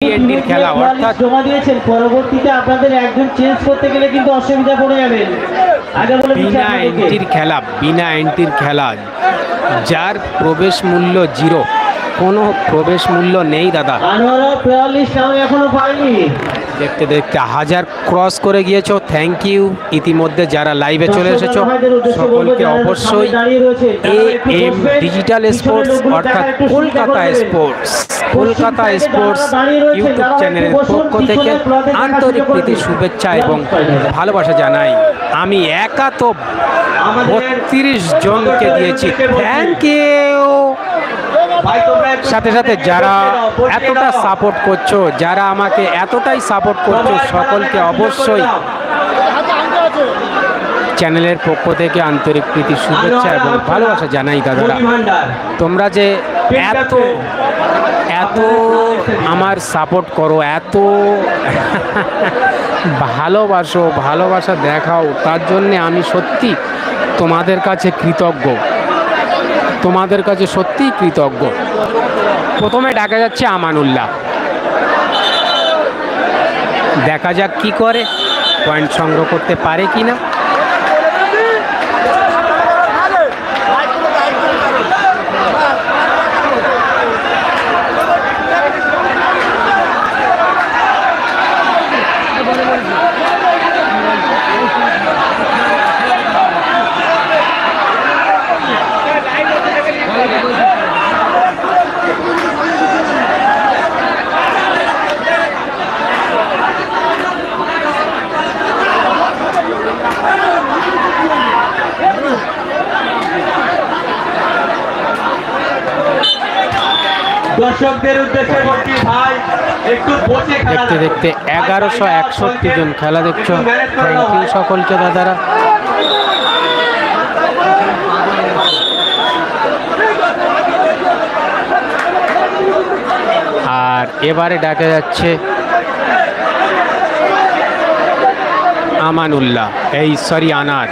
টি-টোয়েন্টির খেলা অর্থাৎ জমা দিয়েছেন, পরবর্তীতে আপনাদের একজন চেঞ্জ করতে গেলে কিন্তু অসুবিধা পড়ে যাবেন। আগে বলে বিনা এন্ট্রির খেলা, বিনা এন্ট্রির খেলা, যার প্রবেশ মূল্য 0, কোনো প্রবেশ মূল্য নেই দাদা। আনোয়ারা ৪২ রাউন্ড এখনো পায়নি। দেখতে দেখতে 1000 ক্রস করে গিয়েছো, থ্যাংক ইউ। ইতিমধ্যে যারা লাইভে চলে এসেছো সকলকে অবশ্যই AM ডিজিটাল স্পোর্টস অর্থাৎ Kolkata sports, Kolkata sports YouTube চ্যানেলের পক্ষ থেকে আন্তরিক প্রীতি, শুভেচ্ছা এবং ভালোবাসা জানাই। আমি একা তো 32 জনকে দিয়েছি, থ্যাংক ইউ। সাথে সাথে যারা এতটা সাপোর্ট করছো, যারা আমাকে এতটাই সাপোর্ট করছো, সকলকে অবশ্যই চ্যানেলের পক্ষ থেকে আন্তরিক প্রীতি, শুভেচ্ছা এবং ভালোবাসা জানাই দাদারা। তোমরা যে এত এত আমার সাপোর্ট করো, এত ভালোবাসো, ভালোবাসা দেখাও, তার জন্যে আমি সত্যি তোমাদের কাছে কৃতজ্ঞ, তোমাদের কাছে সত্যিই কৃতজ্ঞ। প্রথমে ডাকা যাচ্ছে আমানুল্লাহ, দেখা যাক কি করে, পয়েন্ট সংগ্রহ করতে পারে কি না। দর্শকদের উদ্দেশ্যে বলছি ভাই, একটু বসে খেলা দেখতে দেখতে 1161 জন খেলা দেখছো, থ্যাংক ইউ সকলকে দাদারা। আর এবারে ডাকা যাচ্ছে আমানুল্লাহ, এই সরি আনার।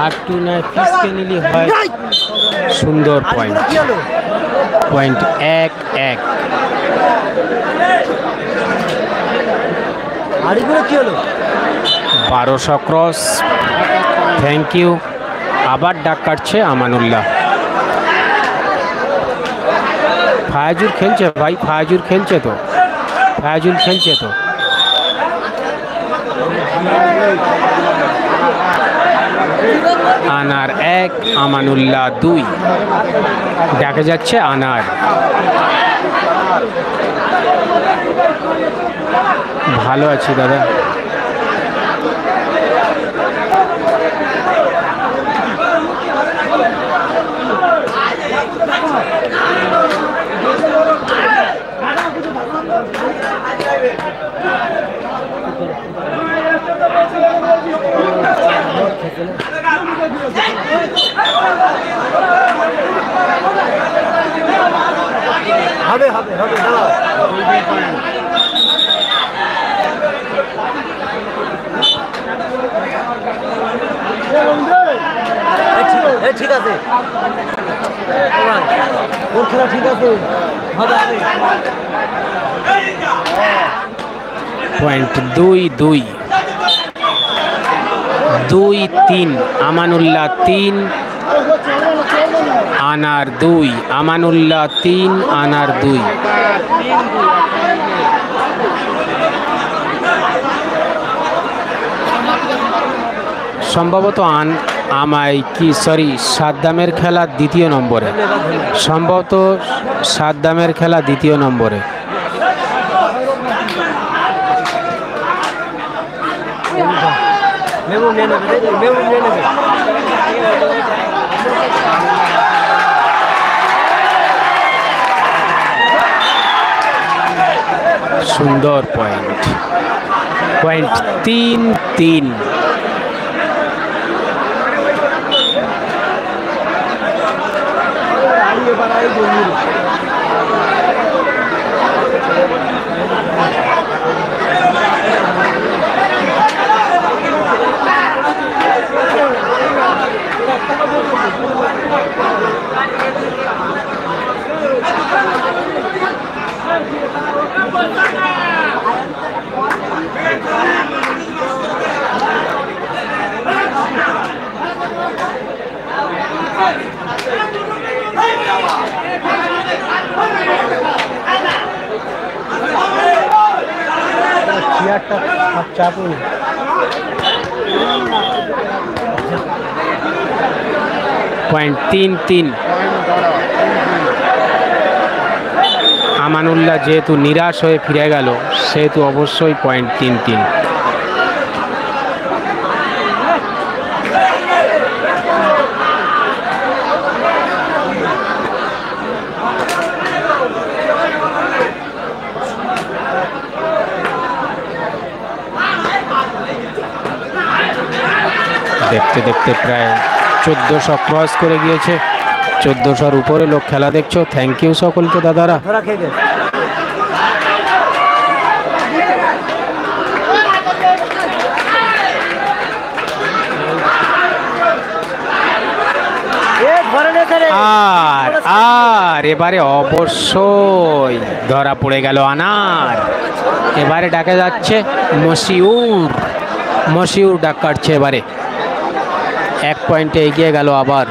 আর টু নয় পিসকে নিলে হয় সুন্দর পয়েন্ট, পয়েন্ট 1-1। কি হলো 1200 ক্রস, থ্যাংক ইউ। আবার ডাক কাটছে আমানুল্লাহ। ফায়াজুর খেলছে ভাই, ফায়াজুর খেলছে তো, ফায়াজুল খেলছে তো। আনার 1, আমানুল্লাহ 2, দেখা যাচ্ছে আনার। ভালো আছি দাদা। হবে হবে হবে দাঁড়াও। ঠিক আছে, ওর খেলা ঠিক আছে, পয়েন্ট 2-2, 2-3, আমানুল্লাহ 3, আনার 2, আমানুল্লাহ 3, আনার 2। সম্ভবত সাদ্দামের খেলা দ্বিতীয় নম্বরে, সম্ভবত সাদ্দামের খেলা দ্বিতীয় নম্বরে। সুন্দর পয়েন্ট, পয়েন্ট 3-3। পয়েন্ট 3-3। আমানুল্লাহ যেহেতু নিরাশ হয়ে ফিরে গেল সেহেতু অবশ্যই পয়েন্ট 3-3। দেখতে দেখতে প্রায় 1400 ক্রস করে গিয়েছে। 1400-র উপরে লোক খেলা দেখছো। থ্যাংক ইউ সকলকে দাদারা। আর এবারে অবশ্যই ধরা পড়ে গেল আনার। এবারে ডাকা যাচ্ছে মশিউর ডাক কাটছে। এবারে 1 পয়েন্টে এগিয়ে গেল আবার।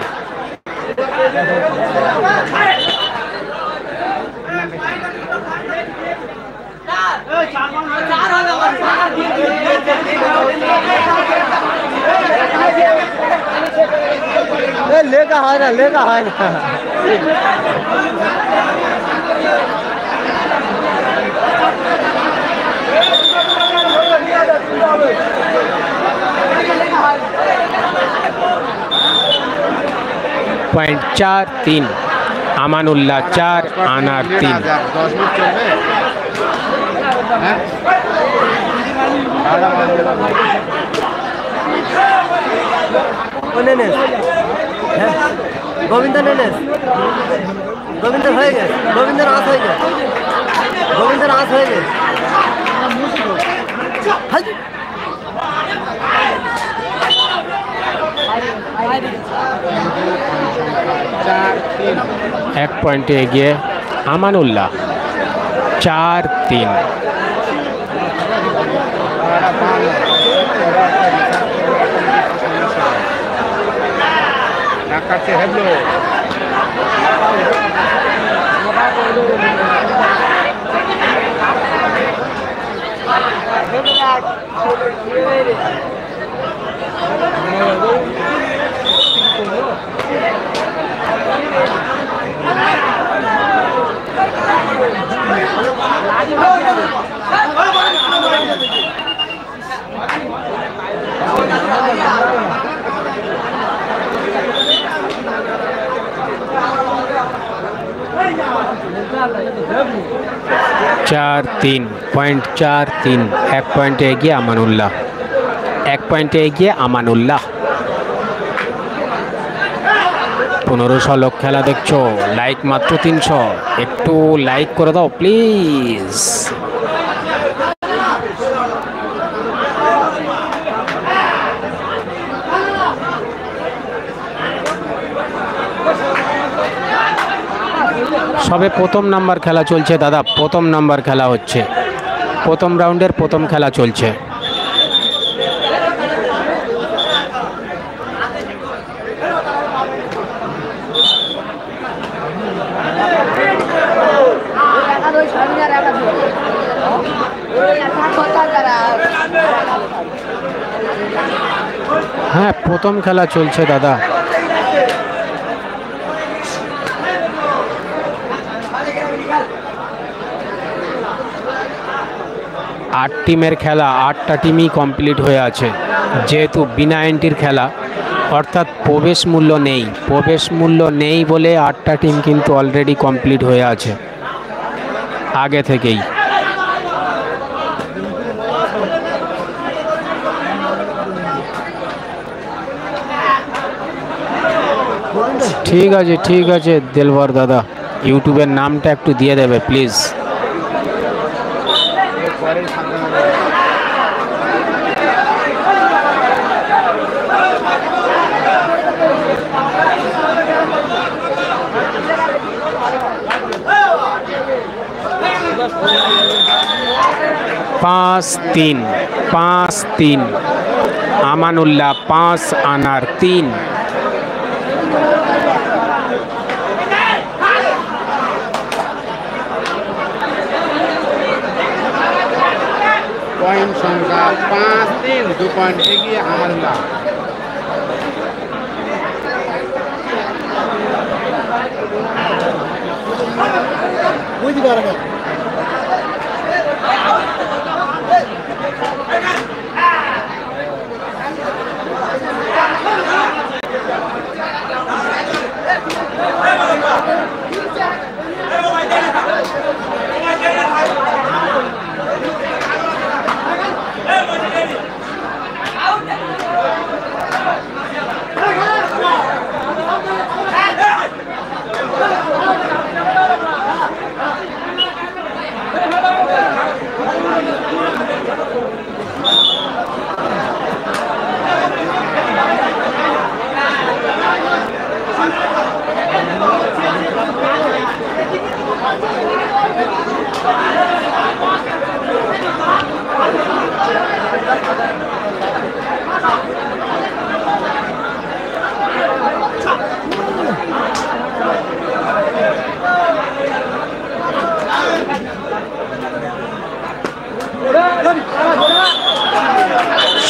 লেখা হয় না। পয়েন্ট 4-3। আমানুল্লাহ 4, আনার 3। গোবিন্দ হয়ে গেছে। গোবিন্দের আঁচ হয়ে গেছে। 1 পয়েন্টে এগিয়ে আমানুল্লাহ 4-3। পয়েন্ট 4-3। 1 পয়েন্টে এগিয়ে আমানুল্লাহ। 1 পয়েন্টে এগিয়ে আমানুল্লাহ। 1500 লোক খেলা দেখছো। লাইক মাত্র 300। একটু লাইক করে দাও প্লিজ। সবে প্রথম নাম্বার খেলা চলছে দাদা। প্রথম নাম্বার খেলা হচ্ছে। প্রথম রাউন্ডের প্রথম খেলা চলছে। হ্যাঁ, প্রথম খেলা চলছে দাদা। আট টিমের খেলা, 8টা টিমই কমপ্লিট হয়ে আছে। যেহেতু বিনা এন্ট্রির খেলা, অর্থাৎ প্রবেশ মূল্য নেই বলে 8টা টিম কিন্তু অলরেডি কমপ্লিট হয়ে আছে আগে থেকেই। ঠিক আছে দেলবর দাদা, ইউটিউবের নামটা একটু দিয়ে দেবে প্লিজ। 5-3, 5-3। আমানুল্লাহ 5, আনার 3। পয়েন্ট সংখ্যা 5-3, 2 পয়েন্ট এগিয়ে আমানুল্লাহ।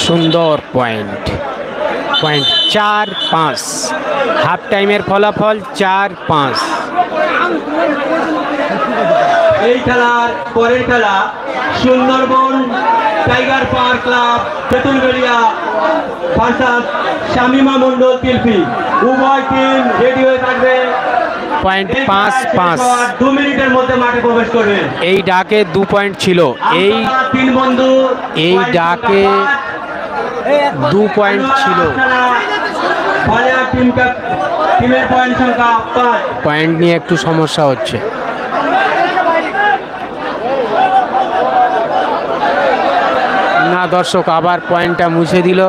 সুন্দর পয়েন্ট। 4-5। হাফ টাইমের ফলাফল 4-5। এই খেলার পরের খেলা Sundarban tiger park club Tentulberia versus Shamima Mondal তিলফি। উভয় টিম রেডি হয়ে থাকবে। 5-5। 2 মিনিটের মধ্যে মাঠে প্রবেশ করবে। এই ডাকে 2 পয়েন্ট ছিল। তিন বন্ধু এই ডাকে 2 পয়েন্ট ছিল। টিমের পয়েন্ট সংখ্যা 5। পয়েন্ট নিয়ে একটু সমস্যা হচ্ছে। না দর্শক, আবার পয়েন্টটা মুছে দিল,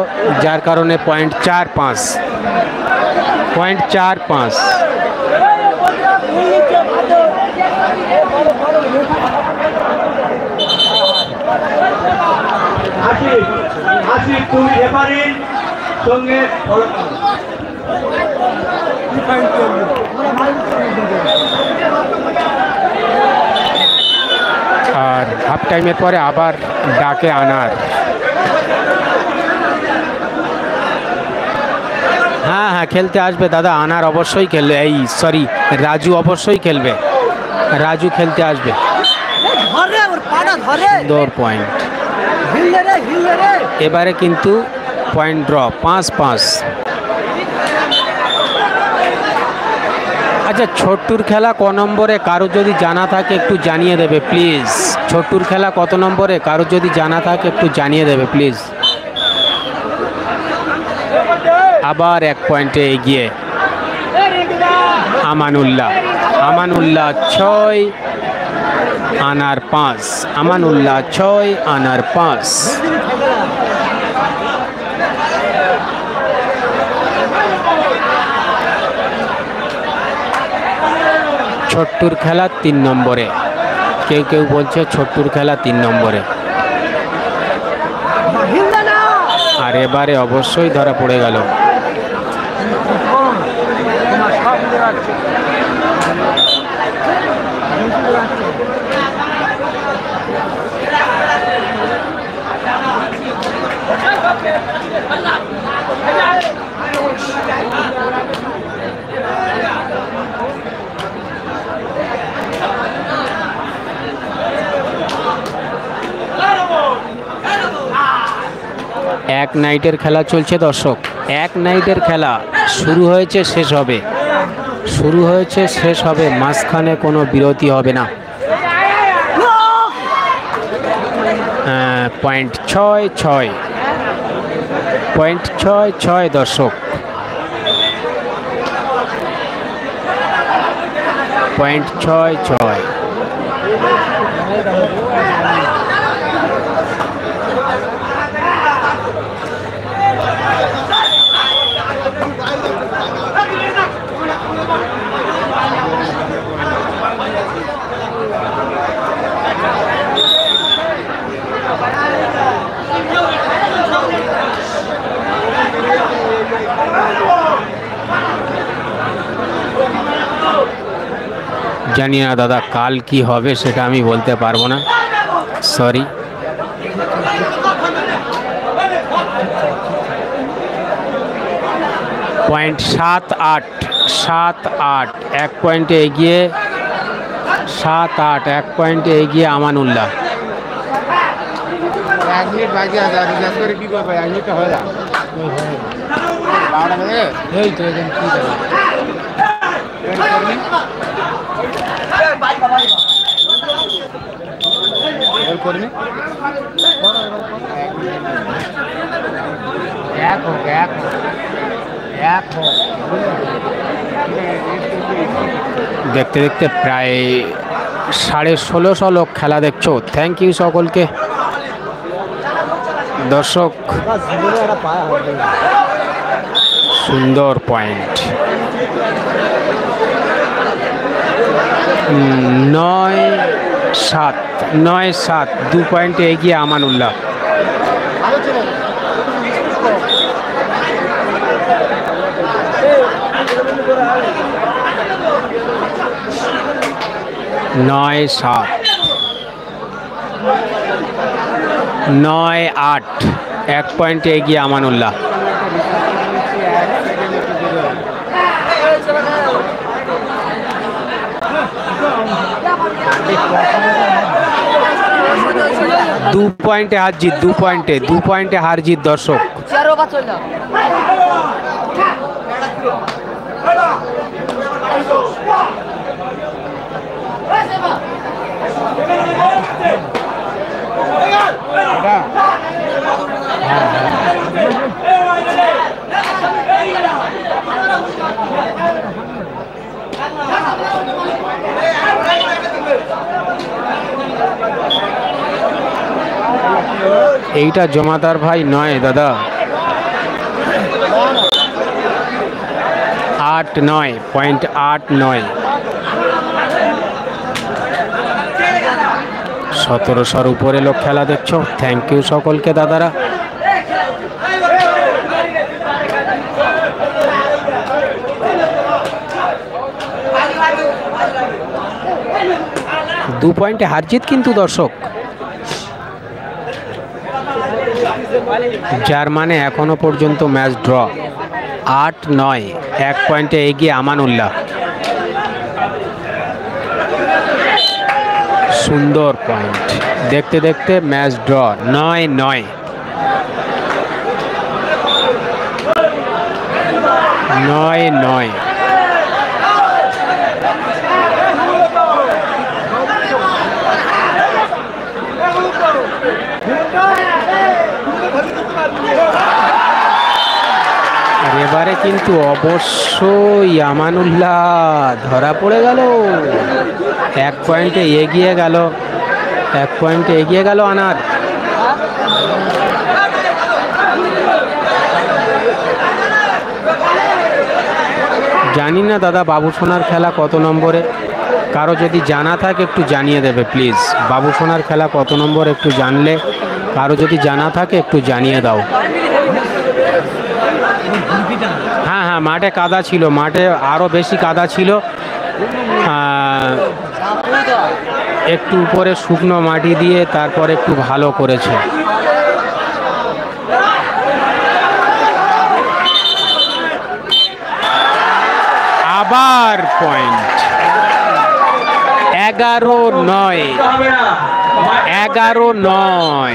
যার কারণে পয়েন্ট 4-5। 4-5। আশিক তুমি রেফারির সঙ্গে আর হাফ টাইমের পরে আবার ডাকে আনার। হ্যাঁ হ্যাঁ, খেলতে আসবে দাদা। আনার অবশ্যই খেলবে। রাজু অবশ্যই খেলবে। রাজু খেলতে আসবে। সুন্দর পয়েন্ট। এবারে কিন্তু পয়েন্ট ড্র। 5-5। আচ্ছা, ছোট্টুর খেলা ক নম্বরে কারো যদি জানা থাকে একটু জানিয়ে দেবে প্লিজ। ছোট্টুর খেলা কত নম্বরে কারো যদি জানা থাকে একটু জানিয়ে দেবে প্লিজ। আবার 1 পয়েন্টে এগিয়ে আমানুল্লাহ। 6, আনার 5। আমানুল্লাহ 6, আনার 5। ছোট্টুর খেলা 3 নম্বরে। কেউ কেউ বলছে ছোট্টুর খেলা 3 নম্বরে। আর এবারে অবশ্যই ধরা পড়ে গেল। এক নাইটের খেলা চলছে দর্শক। এক নাইটের খেলা শুরু হয়েছে, শেষ হবে। শুরু হয়েছে, শেষ হবে। মাঝখানে কোনো বিরতি হবে না। পয়েন্ট 6-6। পয়েন্ট 6-6 দর্শক। পয়েন্ট 6-6। জানি না দাদা, কাল কি হবে সেটা আমি বলতে পারবো না, সরি। পয়েন্ট 7-8, 7-8, 1 পয়েন্টে এগিয়ে, 7-8, 1 পয়েন্টে এগিয়ে আমানুল্লাহ। 1 মিনিট বাকি আছে, রিচার্জ করে কি করবে? 1 মিনিট হয়ে যাবে। 12টা বাজে এই তো এখন কি করবে? এর করবি এক হোক, এক হোক। দেখতে দেখতে প্রায় 1650 লোক খেলা দেখছো, থ্যাংক ইউ সকলকে। দর্শক, সুন্দর পয়েন্ট। 9-7, 9-7, 2 পয়েন্টে এগিয়ে আমানুল্লাহ। নয় 7, 9-8, 1 পয়েন্টে এগিয়ে আমানুল্লাহ। দু পয়েন্টে হার জিত, 2 পয়েন্টে হার জিত দর্শক। এইটা জমাদার ভাই নয় দাদা, 8-9, পয়েন্ট 8-9। 1700 উপরে লোক খেলা দেখছো, থ্যাংক ইউ সকলকে দাদারা। দু পয়েন্টে হার জিত কিন্তু দর্শক, যার মানে এখনো পর্যন্ত ম্যাচ ড্র। 8-9, 1 পয়েন্টে এগিয়ে আমানুল্লাহ। সুন্দর পয়েন্ট, দেখতে দেখতে ম্যাচ ড্র। 9-9, 9-9। এবারে কিন্তু অবশ্যই আমানুল্লাহ ধরা পড়ে গেল। 1 পয়েন্টে এগিয়ে গেল, 1 পয়েন্টে এগিয়ে গেল আনার। জানি না দাদা বাবু সোনার খেলা কত নম্বরে, কারো যদি জানা থাকে একটু জানিয়ে দেবে প্লিজ। বাবু সোনার খেলা কত নম্বর একটু জানলে, কারো যদি জানা থাকে একটু জানিয়ে দাও। হ্যাঁ হ্যাঁ, মাঠে কাদা ছিল, মাঠে আরও বেশি কাদা ছিল। একটু উপরে শুকনো মাটি দিয়ে তারপর একটু ভালো করেছে। আবার পয়েন্ট। 11-9, 11-9,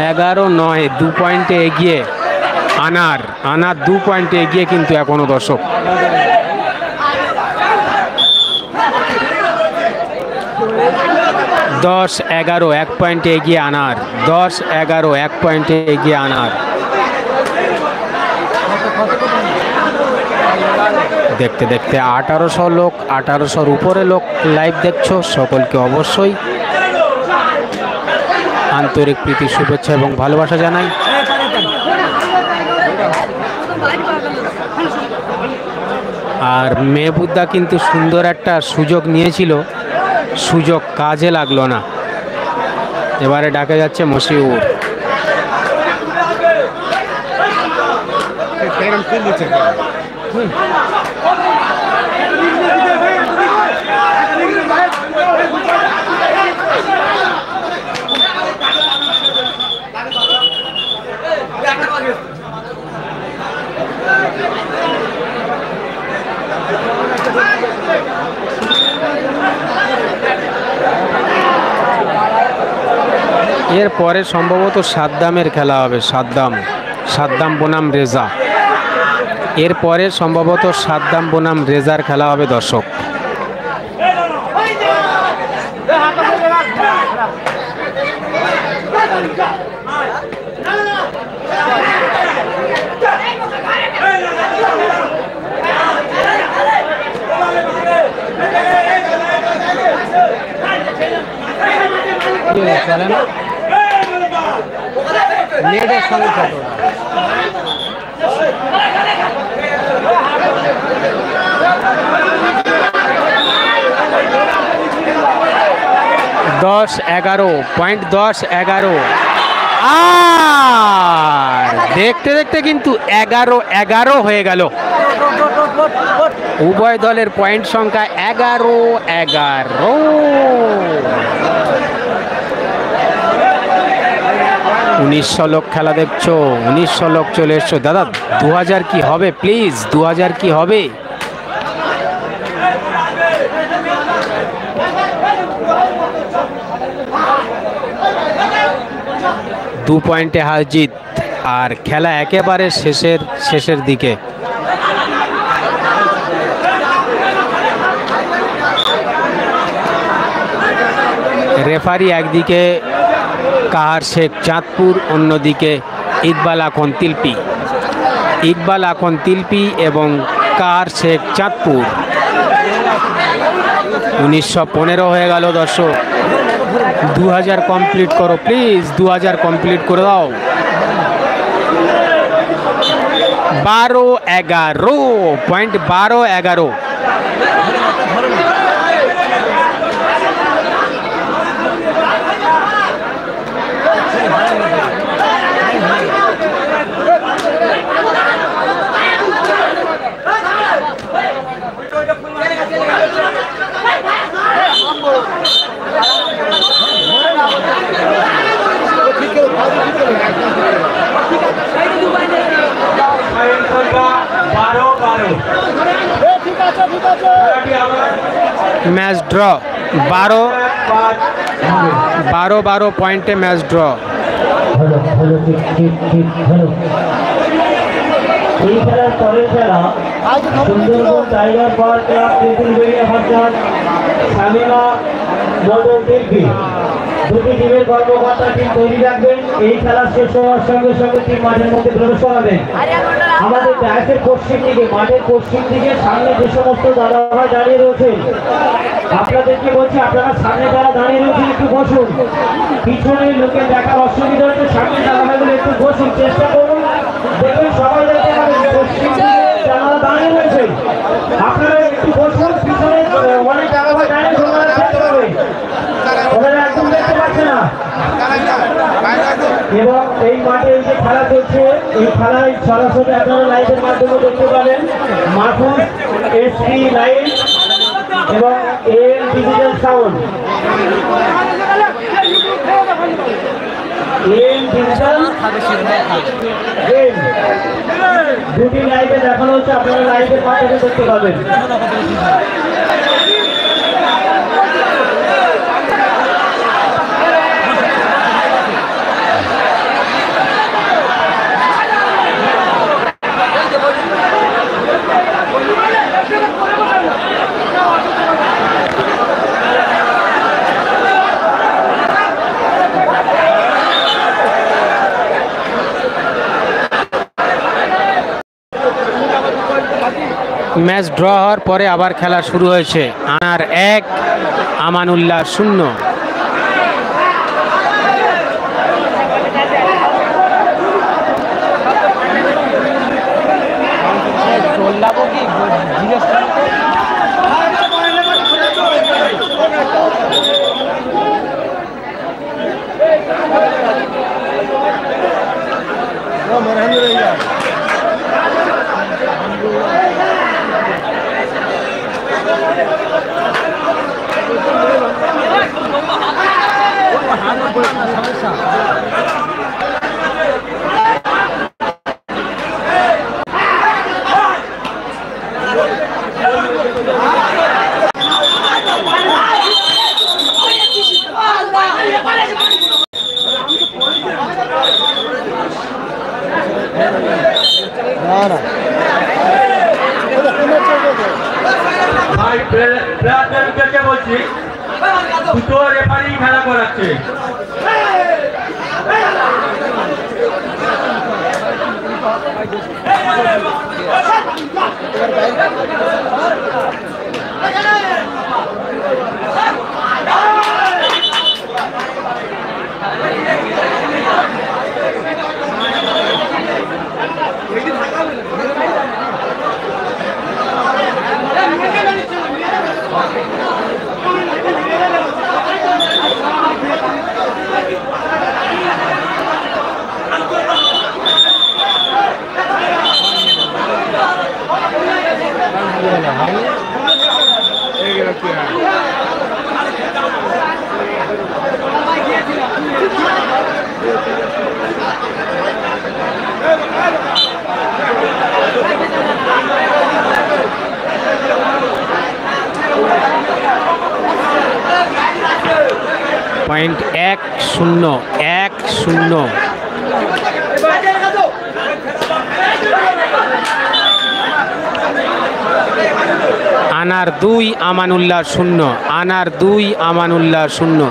11-9, 2 পয়েন্টে এগিয়ে আনার। 2 পয়েন্টে এগিয়ে কিন্তু এখনো দর্শক। দশ 11, 1 পয়েন্টে এগিয়ে আনার। 10-11, 1 পয়েন্টে এগিয়ে আনার। দেখতে দেখতে 1800 লোক, 1800-র উপরে লোক লাইভ দেখছো, সকলকে অবশ্যই আন্তরিক প্রীতি, শুভেচ্ছা এবং ভালোবাসা জানাই। আর মেহবুদ্দা কিন্তু সুন্দর একটা সুযোগ নিয়েছিল, সুযোগ কাজে লাগলো না। এবারে ডাকে যাচ্ছে মশিউর। এরপরে সম্ভবত সাদ্দামের খেলা হবে। সাদ্দাম বনাম রেজা। এরপরে সম্ভবত সাদ্দাম বনাম রেজার খেলা হবে দর্শক। চলে না নেটের সমস্যা তো 10-11 পয়েন্ট 10-11 আর দেখতে দেখতে কিন্তু 11-11 হয়ে গেল। উভয় দলের পয়েন্ট সংখ্যা 11-11। 1900 লোক খেলা দেখছো, 1900 লোক চলে এসছো। দাদা 2000 কি হবে প্লিজ, 2000 কি হবে? দু পয়েন্টে হার জিত আর খেলা একেবারে শেষের দিকে। রেফারি একদিকে কাহার শেখ চাঁদপুর, অন্যদিকে ইকবাল আখন তিলপি এবং কাহার শেখ চাঁদপুর। 1915 হয়ে গেল দর্শক। 2000 কমপ্লিট করো প্লিজ, 2000 কমপ্লিট করে দাও। 12-11 পয়েন্ট, 12-11। ম্যাচ ড্র, 12 পয়েন্টে ম্যাচ ড্র। এই খেলার পরের খেলা Sundarban tiger park club Tentulberia versus Shamima model Delhi. দুটি টিমের কর্মকর্তা টিম তৈরি রাখবেন। এই খেলা শেষ হওয়ার সঙ্গে সঙ্গে টিম মাঠের মধ্যে প্রবেশ করাবেন। আমাদের ডায়াসের পশ্চিম দিকে, মাঠের পশ্চিম দিকে সামনে যে সমস্ত দাদাভাই দাঁড়িয়ে রয়েছেন, আপনাদেরকে বলছি আপনারা সামনে যারা দাঁড়িয়ে রয়েছেন একটু বসুন। পিছনের লোকের দেখার অসুবিধা হচ্ছে, সামনে দাদাভাইগুলো একটু বসুন, চেষ্টা করুন। দেখবেন সবাই দেখতে পাবেন পশ্চিম দিকে যারা দাঁড়িয়ে রয়েছেন, আপনারা একটু বসুন। পিছনে অনেক দাদাভাই দাঁড়িয়ে ওনারা দেখতে পাবেন, ওনারা একদম দেখতে পাচ্ছে না। এবং এই মাঠে যে খেলা চলছে, এই খেলায় সরাসরি আপনারা লাইভের মাধ্যমে দেখতে পাবেন। মাঠুর এসপি লাইভ এবং am digital sound, am digital game দুটি লাইভে দেখানো হচ্ছে, আপনারা লাইভের মাধ্যমে দেখতে পাবেন। ম্যাচ ড্র হওয়ার পরে আবার খেলা শুরু হয়েছে। আনার 1, আমানুল্লাহ 0। উদ্দেশ্যে বলছি, দুটো রেফারি খেলা করাচ্ছে। পয়েন্ট 1-0 আনার 2 আমানুল্লাহ 0 আনার 2 আমানুল্লাহ 0।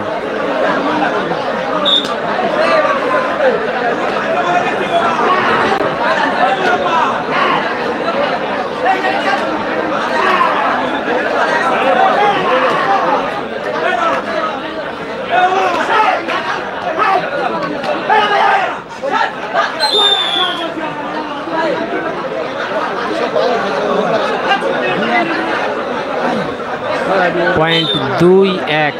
পয়েন্ট 2-1।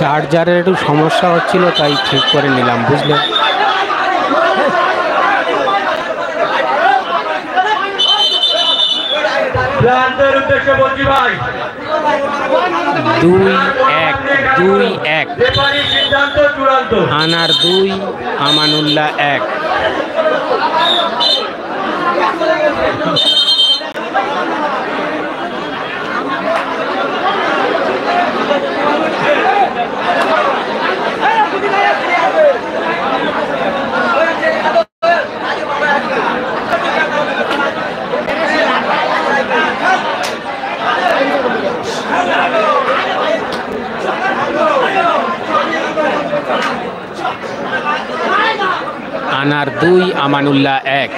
চার্জারের একটু সমস্যা হচ্ছিল, তাই ঠিক করে নিলাম, বুঝলে। উদ্দেশ্যে বলছি ভাই, 2-1 সিদ্ধান্ত চূড়ান্ত। আনার 2 আমানুল্লাহ 1। আনার 2 আমানুল্লাহ 1।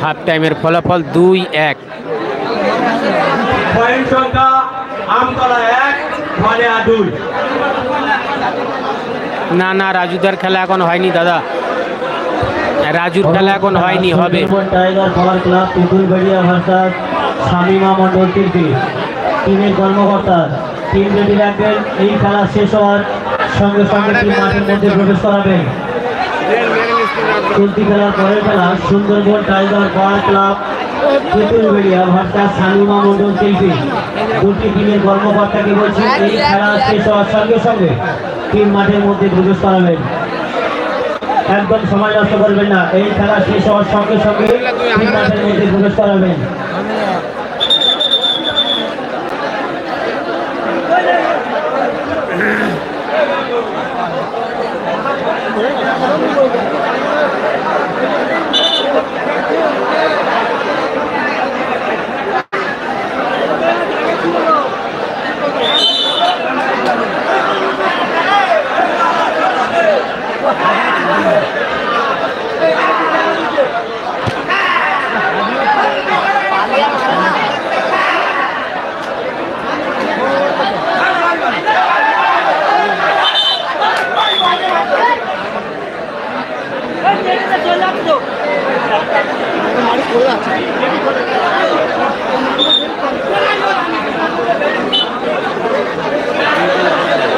হাফ টাইমের ফলাফল 2-1। পয়েন্ট সংখ্যা আমতলা 1, ভালিয়া 2। না রাজুদার খেলা এখন হয়নি দাদা, রাজুর খেলা এখন হয়নি, হবে। টাইগার পাওয়ার ক্লাব তেঁতুলবাড়িয়া ভার্সাস শামিমা মন্ডল তির্কি। টিমের কর্মকর্তা টিম রেডি রাখবেন। এই খেলা শেষ হওয়ার সঙ্গে সঙ্গে টিম মাঠের মধ্যে প্রবেশ করাবেন। চলতি খেলার পরের খেলা সুন্দরবন টাইগার পাওয়ার ক্লাব তেঁতুলবাড়িয়া ভার্সাস শামিমা মন্ডল তির্কি। দুটি টিমের কর্মকর্তাকে বলছি, এই খেলা শেষ হওয়ার সঙ্গে সঙ্গে টিম মাঠের মধ্যে প্রবেশ করাবেন। একদম সময় নষ্ট করবেন না, এই খেলা শেষ হওয়ার সঙ্গে সঙ্গে টিম মাঠের মধ্যে প্রবেশ করাবেন।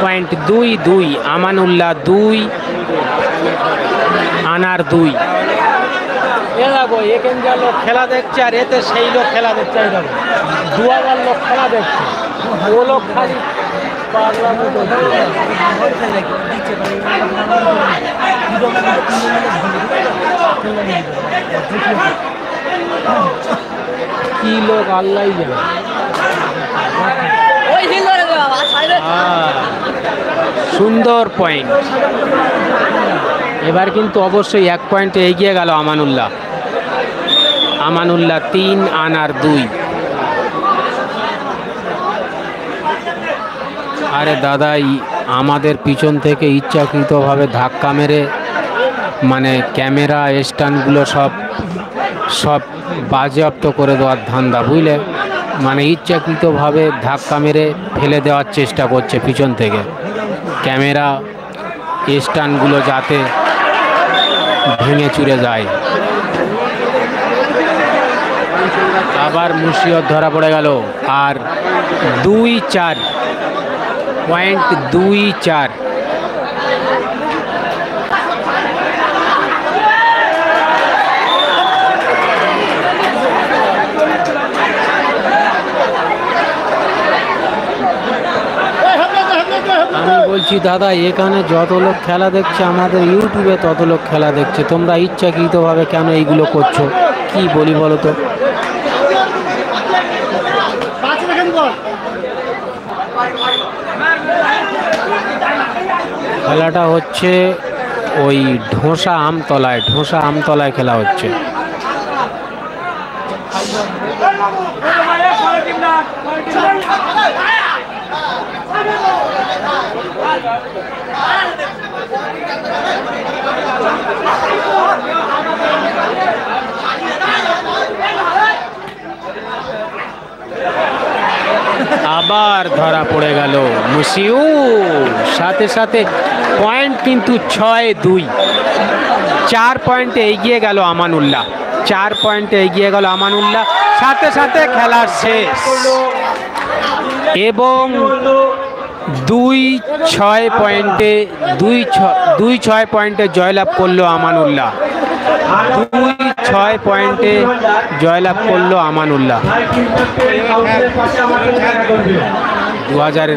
পয়েন্ট 2-2, আমানুল্লাহ 2, আনার 2। এ দেখো এখানে যা লোক খেলা দেখছে আর এতে সেই লোক খেলা দেখছে। এই দেখো 2000 লোক খেলা দেখছে, ও লোক খালি পাগলামো করছে। কি লোক আল্লাহ জানে। সুন্দর পয়েন্ট। এবার কিন্তু অবশ্যই 1 পয়েন্টে এগিয়ে গেল আমানুল্লাহ। আমানুল্লাহ 3, আনার 2। আরে দাদাই আমাদের পিছন থেকে ইচ্ছাকৃতভাবে ধাক্কা মেরে মানে ক্যামেরা স্ট্যান্ডগুলো সব বাজেয়াপ্ত করে দেওয়ার ধান্দা, বুঝলে? মানে ইচ্ছাকৃতভাবে ধাক্কা মেরে ফেলে দেওয়ার চেষ্টা করছে পিছন থেকে ক্যামেরা স্ট্যান্ডগুলো, যাতে ভেঙে চুরে যায়। আবার মুসিবত ধরা পড়ে গেল। আর 2-4, পয়েন্ট 2-4। আমি বলছি দাদা এখানে যত লোক খেলা দেখছে, আমাদের ইউটিউবে তত লোক খেলা দেখছে, তোমরা ইচ্ছাকৃতভাবে কেন এইগুলো করছো? কি বলি বলো তো? খেলাটা হচ্ছে ওই ঢোসা আমতলায় খেলা হচ্ছে। আবার ধরা পড়ে গেল মুসিউ। সাথে সাথে পয়েন্ট কিন্তু 6-2। 4 পয়েন্টে এগিয়ে গেল আমানুল্লাহ। 4 পয়েন্টে এগিয়ে গেল আমানুল্লাহ। সাথে সাথে খেলা শেষ এবং 2-6 পয়েন্টে জয়লাভ করলো আমানুল্লাহ। 2-6 পয়েন্টে জয়লাভ করলো আমানুল্লাহ। 2000